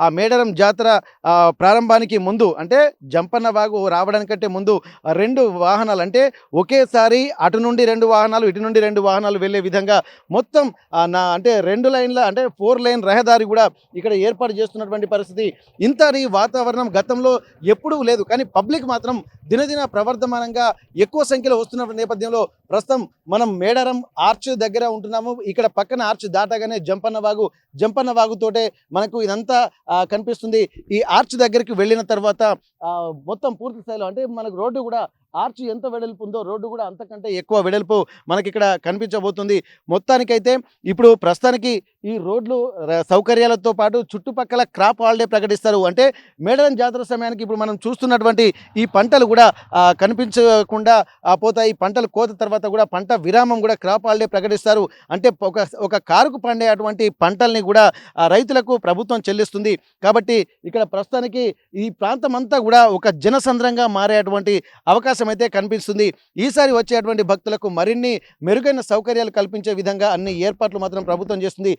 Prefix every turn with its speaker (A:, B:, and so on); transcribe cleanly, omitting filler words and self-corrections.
A: ఆ మేడారం జాతర ప్రారంభానికి ముందు అంటే జంపన్న వాగు రావడానికంటే ముందు 2 వాహనాలు అంటే ఒకేసారి అటు నుండి 2 వాహనాలు, ఇటు నుండి 2 వాహనాలు వెళ్ళే విధంగా మొత్తం అంటే 2 లైన్ల అంటే 4 లైన్ రహదారి కూడా ఇక్కడ ఏర్పాటు చేస్తున్నటువంటి పరిస్థితి. ఇంతటి వాతావరణం గతంలో ఎప్పుడూ లేదు. కానీ పబ్లిక్ మాత్రం దినదిన ప్రవర్ధమానంగా ఎక్కువ సంఖ్యలో వస్తున్న నేపథ్యంలో ప్రస్తుతం మనం మేడారం ఆర్చ్ దగ్గర ఉంటున్నాము. ఇక్కడ పక్కన ఆర్చ్ దాటగానే జంపన్న వాగుతోటే మనకు ఇదంతా కనిపిస్తుంది. ఈ ఆర్చ్ దగ్గరికి వెళ్ళిన తర్వాత మొత్తం పూర్తి స్థాయిలో అంటే మనకు రోడ్డు కూడా ఆర్చ్ ఎంత వెడల్పు ఉందో రోడ్డు కూడా అంతకంటే ఎక్కువ వెడల్పు మనకి ఇక్కడ కనిపించబోతుంది. మొత్తానికైతే ఇప్పుడు ప్రస్తుతానికి ఈ రోడ్లు సౌకర్యాలతో పాటు చుట్టుపక్కల క్రాప్ హాలిడే ప్రకటిస్తారు. అంటే మేడారం జాతర సమయానికి ఇప్పుడు మనం చూస్తున్నటువంటి ఈ పంటలు కూడా కనిపించకుండా పోతాయి. పంటలు కోత తర్వాత కూడా పంట విరామం కూడా క్రాప్ హాలిడే ప్రకటిస్తారు. అంటే ఒక కారుకు పండే అటువంటి పంటల్ని కూడా రైతులకు ప్రభుత్వం చెల్లిస్తుంది. కాబట్టి ఇక్కడ ప్రస్తుతానికి ఈ ప్రాంతం అంతా కూడా ఒక జనసంద్రంగా మారేటువంటి అవకాశం అయితే కనిపిస్తుంది. ఈసారి వచ్చేటువంటి భక్తులకు మరిన్ని మెరుగైన సౌకర్యాలు కల్పించే విధంగా అన్ని ఏర్పాట్లు మాత్రం ప్రభుత్వం చేస్తుంది.